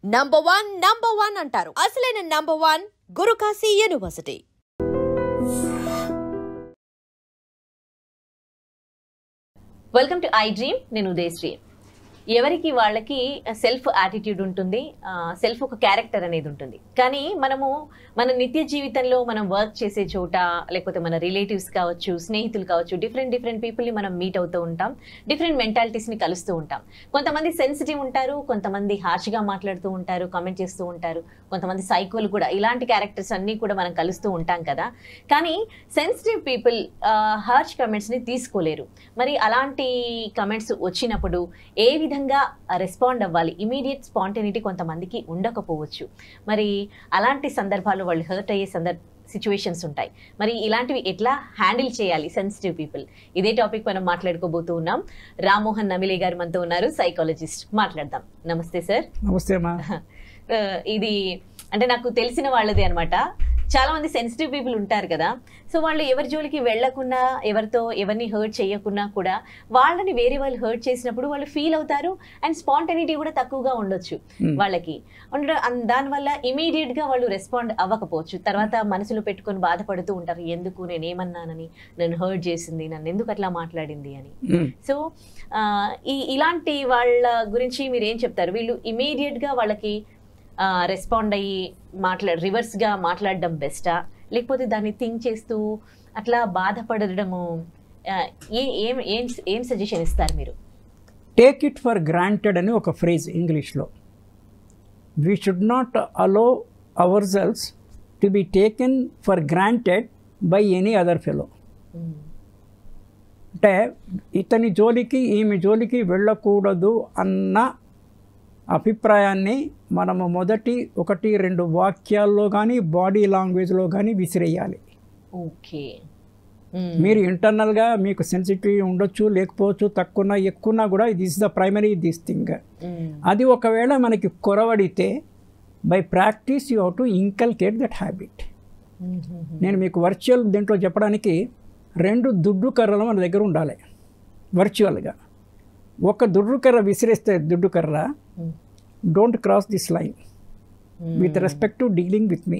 Number one అంటారు. అసలైన number one Gurukashi university. Welcome to I dream. నేను ఉదయశ్రీ. ఎవరికి వాళ్ళకి సెల్ఫ్ యాటిట్యూడ్ ఉంటుంది, సెల్ఫ్ ఒక క్యారెక్టర్ అనేది ఉంటుంది. కానీ మనము మన నిత్య జీవితంలో మనం వర్క్ చేసే చోట, లేకపోతే మన రిలేటివ్స్ కావచ్చు, స్నేహితులు కావచ్చు, డిఫరెంట్ పీపుల్ని మనం మీట్ అవుతూ ఉంటాం, డిఫరెంట్ మెంటాలిటీస్ని కలుస్తూ ఉంటాం. కొంతమంది సెన్సిటివ్ ఉంటారు, కొంతమంది హార్ష్గా మాట్లాడుతూ ఉంటారు, కామెంట్ చేస్తూ ఉంటారు, కొంతమంది సైకోలు కూడా. ఇలాంటి క్యారెక్టర్స్ అన్నీ కూడా మనం కలుస్తూ ఉంటాం కదా. కానీ సెన్సిటివ్ పీపుల్ హార్ష్ కమెంట్స్ని తీసుకోలేరు. మరి అలాంటి కమెంట్స్ వచ్చినప్పుడు ఏ విధంగా రెస్పాండ్ అవ్వాలి? ఇమీడియట్ స్పాంటేనిటీ కొంతమందికి ఉండకపోవచ్చు. మరి అలాంటి సందర్భాల్లో వాళ్ళు హర్ట్ అయ్యే సిచ్యువేషన్స్ ఉంటాయి. మరి ఇలాంటివి ఎట్లా హ్యాండిల్ చేయాలి సెన్సిటివ్ పీపుల్? ఇదే టాపిక్ మనం మాట్లాడుకోబోతూ ఉన్నాం. రామ్మోహన్ నమిలే గారు మనతో ఉన్నారు, సైకాలజిస్ట్. మాట్లాడదాం. నమస్తే సార్. నమస్తే అమ్మా. ఇది అంటే నాకు తెలిసిన వాళ్ళది అనమాట. చాలా మంది సెన్సిటివ్ పీపుల్ ఉంటారు కదా. సో వాళ్ళు ఎవరి జోలికి వెళ్లకుండా, ఎవరిని హర్ట్ చేయకుండా కూడా వాళ్ళని వేరే వాళ్ళు హర్ట్ చేసినప్పుడు వాళ్ళు ఫీల్ అవుతారు. అండ్ స్పాంటనిటీ కూడా తక్కువగా ఉండొచ్చు వాళ్ళకి. దానివల్ల ఇమీడియట్ గా వాళ్ళు రెస్పాండ్ అవ్వకపోవచ్చు. తర్వాత మనసులో పెట్టుకొని బాధపడుతూ ఉంటారు, ఎందుకు నేనేమన్నానని, నన్ను హర్ట్ చేసింది, నన్ను ఎందుకు అట్లా మాట్లాడింది అని. సో ఇలాంటి వాళ్ళ గురించి మీరు ఏం చెప్తారు? వీళ్ళు ఇమీడియట్ గా వాళ్ళకి రెస్పాండ్ అయ్యి రివర్స్గా మాట్లాడడం బెస్టా, లేకపోతే దాన్ని థింక్ చేస్తూ అట్లా బాధపడడము? ఏం సజెషన్ ఇస్తారు మీరు? టేక్ ఇట్ ఫర్ గ్రాంటెడ్ అని ఒక ఫ్రేజ్ ఇంగ్లీష్లో. We should not allow our selves to be taken for granted by any other fellow. అంటే ఇతని జోలికి ఈమె జోలికి వెళ్ళకూడదు అన్న అభిప్రాయాన్ని మనము మొదటి 1-2 వాక్యాల్లో కానీ బాడీ లాంగ్వేజ్లో కానీ విసిరేయాలి. ఓకే. మీరు ఇంటర్నల్గా మీకు సెన్సిటివ్ ఉండొచ్చు, లేకపోవచ్చు, తక్కువ ఎక్కువ కూడా this the primary this thing. అది ఒకవేళ మనకి కొరవడితే by practice you have to inculcate that habit. నేను మీకు వర్చువల్ దీంట్లో చెప్పడానికి 2 దుడ్డు కర్రలు మన దగ్గర ఉండాలి వర్చువల్గా. ఒక దుడ్డు కర్ర విసిరేస్తే దుడ్డు కర్ర, don't cross this line with respect to dealing with me.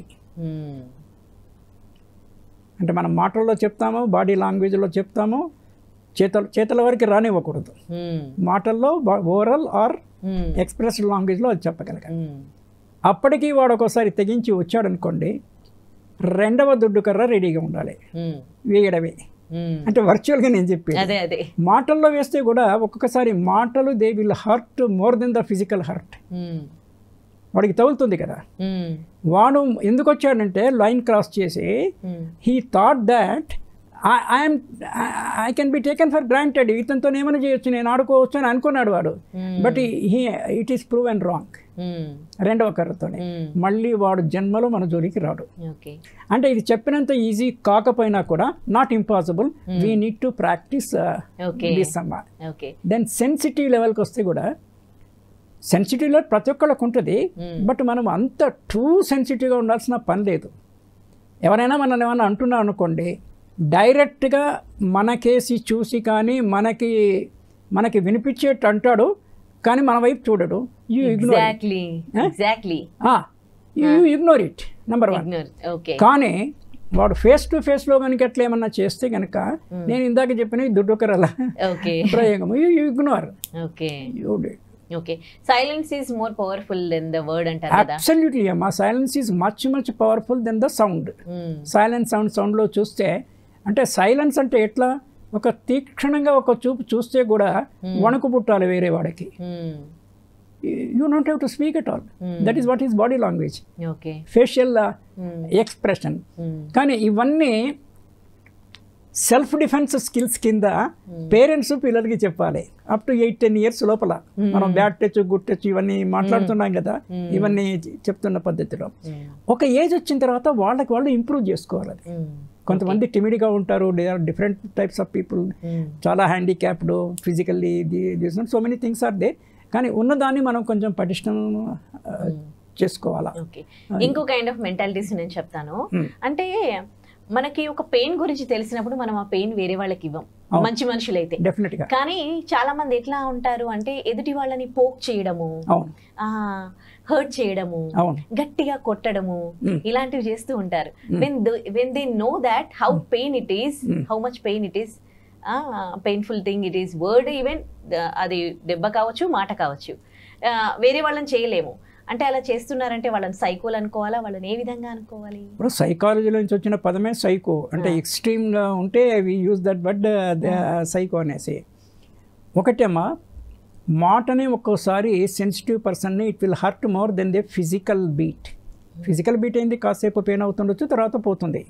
అంటే మనం మాటల్లో చెప్తాము, బాడీ లాంగ్వేజ్లో చెప్తాము, చేతల వరకు రానివ్వకూడదు. మాటల్లో ఓరల్ ఆర్ ఎక్స్ప్రెస్ లాంగ్వేజ్లో అది చెప్పగలగాలి. అప్పటికీ వాడు ఒకసారి తెగించి వచ్చాడనుకోండి, 2వ దుడ్డు కర్ర రెడీగా ఉండాలి వేయడమే. అంటే వర్చువల్గా నేను చెప్పేది. మాటల్లో వేస్తే కూడా ఒక్కొక్కసారి మాటలు they will hurt more then the physical hurt. వాడికి తగులుతుంది కదా. వాడు ఎందుకు వచ్చాడంటే లైన్ క్రాస్ చేసి he thought that I can be taken for granted, ఇతనితో ఏమైనా చేయొచ్చు, నేను ఆడుకోవచ్చు అని అనుకున్నాడు వాడు. But it is prove and wrong. 2వ కర్రతోనే మళ్ళీ వాడు జన్మలో మన జోలికి రాడు. అంటే ఇది చెప్పినంత ఈజీ కాకపోయినా కూడా not impossible. We need to practice this అమ్మా. దెన్ సెన్సిటివ్ లెవెల్కి వస్తే కూడా, సెన్సిటివ్ లెవెల్ ప్రతి ఒక్కళ్ళకు ఉంటుంది, బట్ మనం అంత టూ సెన్సిటివ్గా ఉండాల్సిన పని లేదు. ఎవరైనా మనల్ని ఏమైనా అంటున్నాం అనుకోండి, డైరెక్ట్గా మనకేసి చూసి కానీ మనకి వినిపించేట్టు అంటాడు, కానీ మన వైపు చూడడు. You ignore it, number 1. కానీ వాడు ఫేస్ టు ఫేస్లో కనుక ఎట్లా ఏమన్నా చేస్తే కనుక, నేను ఇందాక చెప్పిన దుడ్డు కర్రల ప్రయోగం, you ignore. Silence is more powerful than the word అంటారు కదా. Absolutely అమ్మా, silence is much powerful than the sound. Silence సౌండ్లో చూస్తే, అంటే సైలెన్స్ అంటే ఎట్లా, ఒక తీక్షణంగా ఒక చూపు చూస్తే కూడా వణుకు పుట్టాలి వేరే వాడికి. You don't have to speak at all. That is what is body language, facial expression. కానీ ఇవన్నీ సెల్ఫ్ డిఫెన్స్ స్కిల్స్ కింద పేరెంట్స్ పిల్లలకి చెప్పాలి. అప్ టు 8-10 ఇయర్స్ లోపల మనం బ్యాడ్ టచ్, గుడ్ టచ్ ఇవన్నీ మాట్లాడుతున్నాం కదా, ఇవన్నీ చెప్తున్న పద్ధతిలో. ఒక ఏజ్ వచ్చిన తర్వాత వాళ్ళు ఇంప్రూవ్ చేసుకోవాలి. అది కొంతమంది టిమిడ్గా ఉంటారు, they are different types of people, చాలా handicapped physically, so many things are they. కానీ ఉన్నదాన్ని మనం కొంచెం పటిష్టం చేసుకోవాలా. ఇంకో కైండ్ ఆఫ్ మెంటాలిటీస్ నేను చెప్తాను. అంటే మనకి ఒక పెయిన్ గురించి తెలిసినప్పుడు మనం ఆ పెయిన్ వేరే వాళ్ళకి ఇవ్వం. మంచి మనుషులైతే. డెఫినెట్గా. కానీ చాలా మంది ఎట్లా ఉంటారు అంటే ఎదుటి వాళ్ళని పోక్ చేయడము, హర్ట్ చేయడము, గట్టిగా కొట్టడము, ఇలాంటివి చేస్తూ ఉంటారు. When they know that how pain it is, how much pain it is, painful thing it is, word even అది దెబ్బ కావచ్చు, మాట కావచ్చు, వేరే వాళ్ళని చేయలేము అంటే అలా చేస్తున్నారంటే వాళ్ళని సైకోలు అనుకోవాలా, వాళ్ళని ఏ విధంగా అనుకోవాలి? ఇప్పుడు సైకాలజీలో నుంచి వచ్చిన పదమే సైకో, అంటే ఎక్స్ట్రీమ్గా ఉంటే we use that word psycho అనేసి. ఒకటేమా మాటని ఒక్కోసారి సెన్సిటివ్ పర్సన్ని it will hurt more than the physical beat. Physical beat అయింది కాసేపు పెయిన్ అవుతుండొచ్చు, తర్వాత పోతుంది,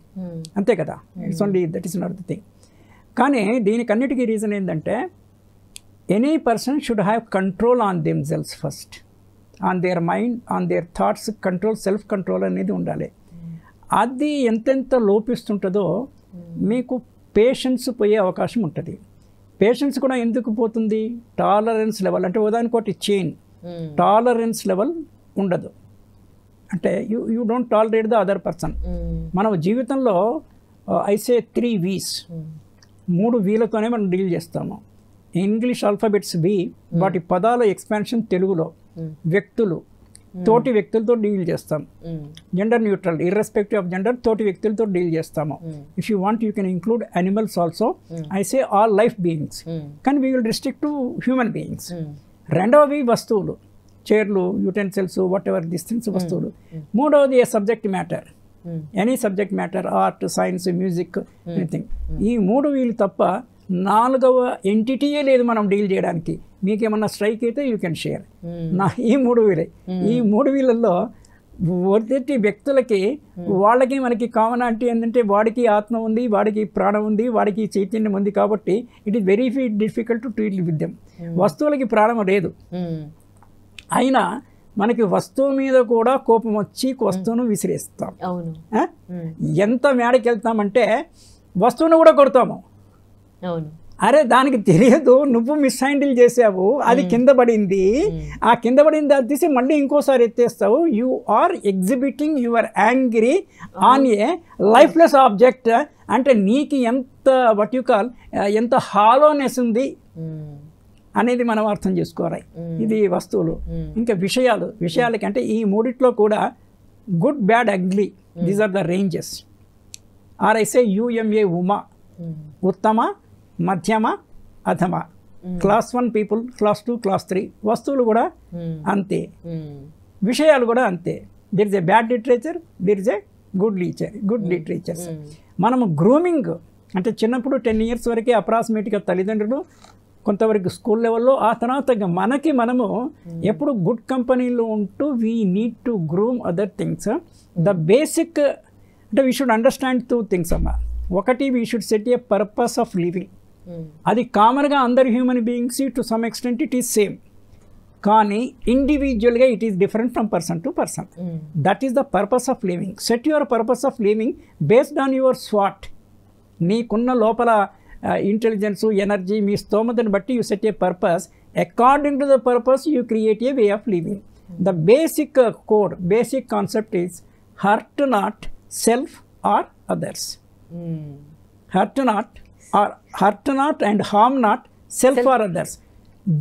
అంతే కదా. It's only that is not the thing. కానీ దీనికన్నిటికీ రీజన్ ఏంటంటే any person should have control on themselves first, on their mind, on their thoughts control, self control అనేది ఉండాలి. అది ఎంతెంత లోపిస్తుంటుందో మీకు పేషెన్స్ పోయే అవకాశం ఉంటుంది. పేషెన్స్ కూడా ఎందుకు పోతుంది? టాలరెన్స్ లెవెల్, అంటే ఉదాహరణకోటి చైన్, టాలరెన్స్ లెవెల్ ఉండదు, అంటే you don't tolerate the other person. మనం జీవితంలో ఐసే 3 V's, 3 వీలతోనే మనం డీల్ చేస్తాము. ఇంగ్లీష్ ఆల్ఫాబెట్స్ వి, వాటి పదాల ఎక్స్పాన్షన్ తెలుగులో వ్యక్తులు, తోటి వ్యక్తులతో డీల్ చేస్తాం. Gender neutral, irrespective of gender, తోటి వ్యక్తులతో డీల్ చేస్తాము. If you want you can include animals also. I say all life beings, కానీ we will restrict to human beings. రెండవది వస్తువులు, చైర్లు, utensils, whatever this things వస్తువులు. మూడవది ఏ subject matter, any subject matter, art, science, music, anything. ఈ 3 వీలు తప్ప 4వ ఎంటిటీయే లేదు మనం డీల్ చేయడానికి. మీకేమన్నా స్ట్రైక్ అయితే యూ కెన్ షేర్. ఈ 3 వీలే. ఈ 3 వీళ్ళల్లో మొదటి వ్యక్తులకి వాళ్ళకి మనకి కామనాలిటీ ఏంటంటే వాడికి ఆత్మ ఉంది, వాడికి ప్రాణం ఉంది, వాడికి చైతన్యం ఉంది, కాబట్టి it is very difficult to treat with them. వస్తువులకి ప్రాణం లేదు, అయినా మనకి వస్తువు మీద కూడా కోపం వచ్చి వస్తువును విసిరేస్తాం. ఎంత మేడకి వెళ్తామంటే వస్తువును కూడా కొడతాము. అరే దానికి తెలియదు, నువ్వు మిస్ హ్యాండిల్ చేసావు, అది కింద పడింది, ఆ కింద పడింది అది తీసి మళ్ళీ ఇంకోసారి ఎత్తేస్తావు. You are exhibiting your angry on a lifeless object. అంటే నీకు ఎంత వాట్ యు కాల్ ఎంత హాలోనెస్ ఉంది అనేది మనం అర్థం చేసుకోవాలి. ఇది వస్తువులు. ఇంకా విషయాలకి అంటే ఈ 3 కూడా good, bad, ugly, these are the ranges. Or I say UMA Uma, ఉత్తమ, మధ్యమ, అధమ. Class 1 people, class 2, class 3. వస్తువులు కూడా అంతే, విషయాలు కూడా అంతే. There is a bad literature, there is a good literatures. మనము గ్రూమింగ్ అంటే చిన్నప్పుడు 10 years వరకే అప్రాక్సిమేట్గా తల్లిదండ్రులు, కొంతవరకు స్కూల్ లెవెల్లో, ఆ తర్వాత మనము ఎప్పుడు గుడ్ కంపెనీలో ఉంటూ we need to groom other things. The basic అంటే వీ షుడ్ అండర్స్టాండ్ 2 things అమ్మా. ఒకటి, we should set A purpose of living. అది కామన్గా అందరు human beings to some extent it is same, కానీ ఇండివిజువల్గా it is different from person to person. That is the purpose of living. Set your purpose of living based on your swat. నీకున్న లోపల intelligence, energy, మీ స్తోమతను బట్టి you set A purpose. According to the purpose you create a way of living. The basic code, basic concept is hurt not self or others. Hurt not and harm not self or others.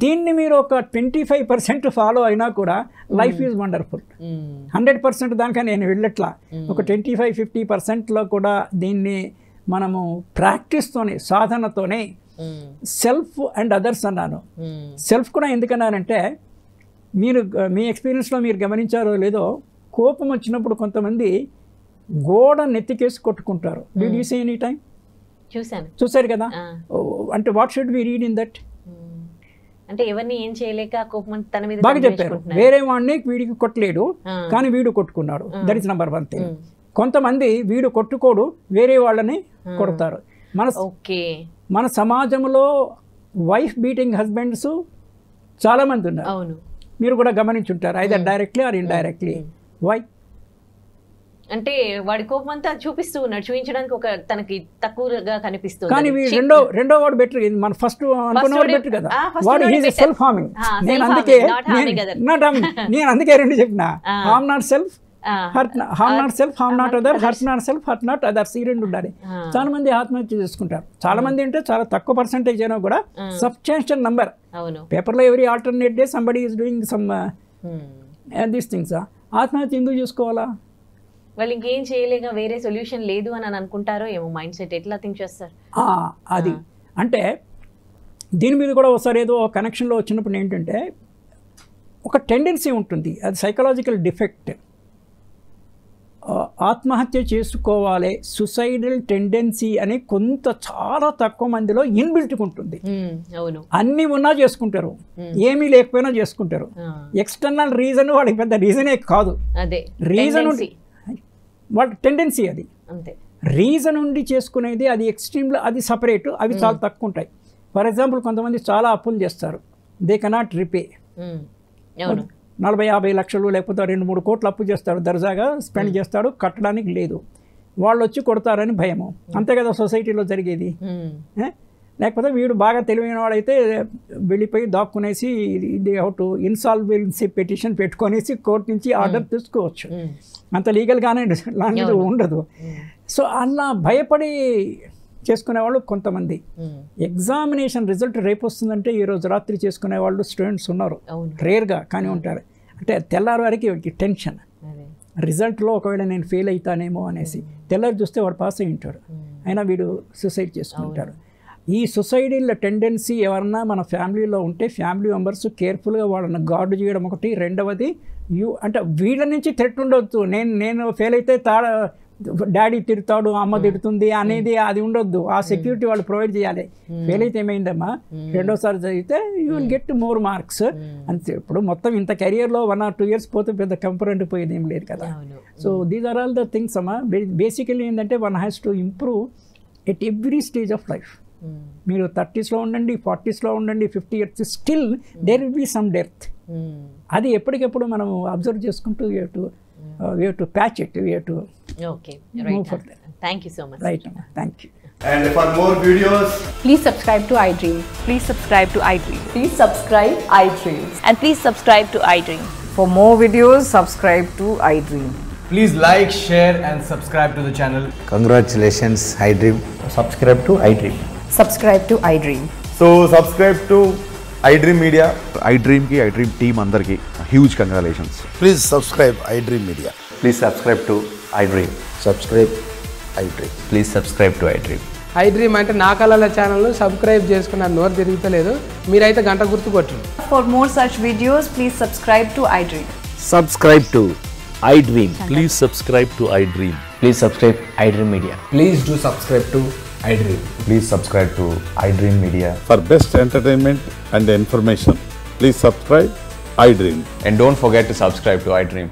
దీన్ని మీరు ఒక 25% follow అయినా కూడా life is wonderful. 100% దానికని నేను వెళ్ళట్లా, ఒక 25-50%లో కూడా దీన్ని మనము ప్రాక్టీస్తోనే, సాధనతోనే, సెల్ఫ్ అండ్ అదర్స్ అన్నాను. సెల్ఫ్ కూడా ఎందుకన్నానంటే, మీరు మీ ఎక్స్పీరియన్స్లో మీరు గమనించారో లేదో, కోపం వచ్చినప్పుడు కొంతమంది గోడ నెత్తికేసి కొట్టుకుంటారు. Did you see any time? చూసారు కదా. అంటే what should we read in that? అంటే ఎవరిని ఏం చేయలేక కోపం తన మీద బాగా చెప్పారు. వేరే వాడిని వీడికి కొట్టలేడు, కానీ వీడు కొట్టుకున్నాడు. That is number 1 thing. కొంతమంది వీడు కొట్టుకోడు, వేరే వాళ్ళని కొడతారు. మన సమాజంలో వైఫ్ బీటింగ్ హస్బెండ్స్ చాలా మంది ఉన్నారు. మీరు కూడా గమనించుంటారు, either directly or indirectly. Why అంటే వాడి కోపం అంతా చూపిస్తూ ఉన్నాడు, చూపించడానికి ఒక తనకి తక్కువగా కనిపిస్తుంది. కానీ రెండో వాడు బెటర్, మన ఫస్ట్ అనుకున్నవాడు బెటర్ కదా. వాడు ఈజ్ సెల్ఫ్ హార్మింగ్. నేను అందుకే 2 చెప్పిన, harm not self, harm not self, harm not other, hurt not self, hurt not others, ఈ రెండు ఉండాలి. చాలా మంది ఆత్మహత్య చేసుకుంటారు. చాలా మంది అంటే చాలా తక్కువ పర్సెంటేజ్ అయినా కూడా సబ్స్టాన్షియల్ నంబర్ పేపర్లో every alternate day somebody is doing some these things. ఆత్మహత్య ఎందుకు చేసుకోవాలా? వాళ్ళు ఇంకేం చేయలేక వేరే సొల్యూషన్ లేదు అని అనుకుంటారో ఏమో, మైండ్ సెట్ ఎట్లా థింక్ చేస్తారు అది. అంటే దీని మీద కూడా ఒకసారి ఏదో కనెక్షన్లో వచ్చినప్పుడు ఏంటంటే ఒక టెండెన్సీ ఉంటుంది, అది సైకలాజికల్ డిఫెక్ట్. ఆత్మహత్య చేసుకోవాలి, సుసైడల్ టెండెన్సీ అని కొంత చాలా తక్కువ మందిలో ఇన్బిల్ట్గా ఉంటుంది. అన్నీ ఉన్నా చేసుకుంటారు, ఏమీ లేకపోయినా చేసుకుంటారు. ఎక్స్టర్నల్ రీజన్ వాళ్ళకి పెద్ద రీజనే కాదు, రీజన్ వాళ్ళ టెండెన్సీ అది. రీజన్ ఉండి చేసుకునేది అది ఎక్స్ట్రీమ్లో, అది సపరేట్, అవి చాలా తక్కువ ఉంటాయి. ఫర్ ఎగ్జాంపుల్ కొంతమంది చాలా అప్పులు చేస్తారు, దే కెనాట్ రిపే. 40-50 లక్షలు లేకపోతే 2-3 కోట్లు అప్పు చేస్తాడు, దర్జాగా స్పెండ్ చేస్తాడు, కట్టడానికి లేదు. వాళ్ళు వచ్చి కొడతారని భయము, అంతే కదా సొసైటీలో జరిగేది. లేకపోతే వీడు బాగా తెలివైన వాడైతే వెళ్ళిపోయి దాక్కునేసి ఇది అవుట్ ఇన్సాల్వెన్సీ పిటిషన్ పెట్టుకొనేసి కోర్టు నుంచి ఆర్డర్ తీసుకోవచ్చు. అంత లీగల్గానే లాంగ్వేజ్ ఉండదు. సో అలా భయపడి చేసుకునేవాళ్ళు కొంతమంది. ఎగ్జామినేషన్ రిజల్ట్ రేపు వస్తుందంటే ఈరోజు రాత్రి చేసుకునే వాళ్ళు స్టూడెంట్స్ ఉన్నారు, రేర్గా కానీ ఉంటారు. అంటే తెల్లారి వారికి టెన్షన్, రిజల్ట్లో ఒకవేళ నేను ఫెయిల్ అవుతానేమో అనేసి. తెల్లారి చూస్తే వాడు పాస్ అయి ఉంటాడు, అయినా వీడు సూసైడ్ చేసుకుంటాడు. ఈ సొసైడల్ టెండెన్సీ ఎవరన్నా మన ఫ్యామిలీలో ఉంటే ఫ్యామిలీ మెంబర్స్ కేర్ఫుల్గా వాళ్ళని గార్డు చేయడం ఒకటి. రెండవది అంటే వీళ్ళ నుంచి థ్రెట్ ఉండొద్దు, నేను ఫెయిల్ అయితే డాడీ తిడతాడు, అమ్మ తిడుతుంది అనేది అది ఉండొద్దు. ఆ సెక్యూరిటీ వాళ్ళు ప్రొవైడ్ చేయాలి. ఫెయిల్ అయితే ఏమైందమ్మా, రెండోసారి చదివితే you will get more marks అంతే. ఇప్పుడు మొత్తం ఇంత కెరియర్లో 1 or 2 years పోతే పెద్ద కంపరెంట్ పోయేది ఏం లేదు కదా. So these are all the things అమ్మా. బేసికలీ ఏంటంటే one has to improve at every stage of life. మీరు 30sలో ఉండండి, 40sలో ఉండండి, 50 years, still there will be some death. అది ఎప్పటికెప్పుడు మనం అబ్జర్వ్ చేసుకుంటూ we have to patch it, we have to move further. Thank you so much. Right, thank you. And for more videos, please subscribe to iDream. Please subscribe to iDream. Please subscribe iDream. And please subscribe to iDream. For more videos, subscribe to iDream. please like, share and subscribe to the channel. Congratulations, iDream. Subscribe to iDream. Subscribe to iDream. So subscribe to iDream Media. iDream ki iDream team andarki huge congratulations. Please subscribe iDream Media. Please subscribe to iDream. Subscribe iDream. Please subscribe to iDream. iDream అంటే నా కళల channel subscribe చేసుకున్న నోరు తిరుగుతలేదు, మీరైతే గంట గుర్తు కొట్టండి. For more such videos, please subscribe to iDream. Subscribe to iDream. Please subscribe to iDream. Please subscribe iDream Media. Please do subscribe to iDream. Please subscribe to iDream Media. For best entertainment and information, please subscribe iDream. And don't forget to subscribe to iDream.